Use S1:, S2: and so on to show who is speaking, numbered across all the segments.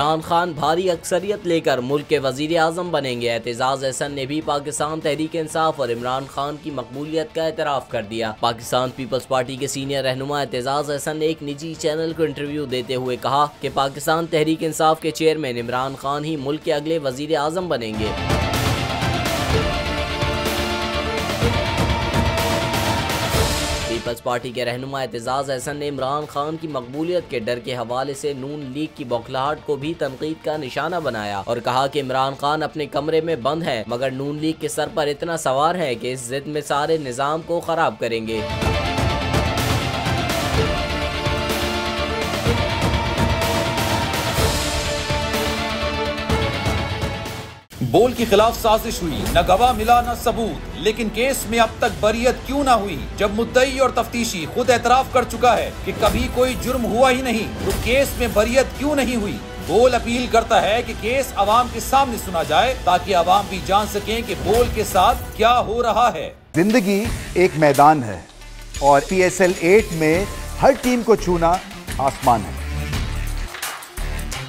S1: इमरान खान भारी अक्सरियत लेकर मुल्क के वजीर आजम बनेंगे। एतजाज अहसन ने भी पाकिस्तान तहरीक इंसाफ और इमरान खान की मकबूलियत का एतराफ़ कर दिया। पाकिस्तान पीपल्स पार्टी के सीनियर रहनुमा एतजाज अहसन ने एक निजी चैनल को इंटरव्यू देते हुए कहा कि पाकिस्तान तहरीक इंसाफ के चेयरमैन इमरान खान ही मुल्क के अगले वजीर आजम बनेंगे। पीपल्स पार्टी के रहनुमा एतजाज अहसन ने इमरान खान की मकबूलियत के डर के हवाले से नून लीग की बौखलाहट को भी तनकीद का निशाना बनाया और कहा कि इमरान खान अपने कमरे में बंद है मगर नून लीग के सर पर इतना सवार है कि इस जिद में सारे निज़ाम को खराब करेंगे।
S2: बोल की खिलाफ साजिश हुई, न गवाह मिला न सबूत, लेकिन केस में अब तक बरियत क्यों ना हुई? जब मुद्दई और तफ्तीशी खुद एतराफ कर चुका है कि कभी कोई जुर्म हुआ ही नहीं, तो केस में बरियत क्यों नहीं हुई? बोल अपील करता है कि केस अवाम के सामने सुना जाए ताकि अवाम भी जान सकें कि बोल के साथ क्या हो रहा है।
S3: जिंदगी एक मैदान है और PSL 8 में हर टीम को छूना आसमान है।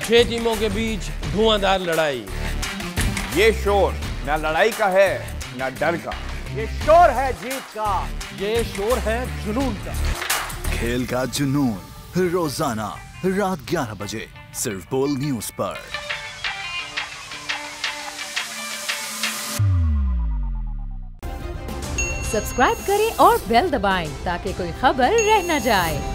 S4: 6 टीमों के बीच धुआंधार लड़ाई।
S5: ये शोर न लड़ाई का है न डर का,
S6: ये शोर है जीत का,
S4: ये शोर है जुनून का।
S7: खेल का जुनून रोजाना रात 11 बजे सिर्फ बोल न्यूज पर।
S8: सब्सक्राइब करें और बेल दबाएं ताकि कोई खबर रह न जाए।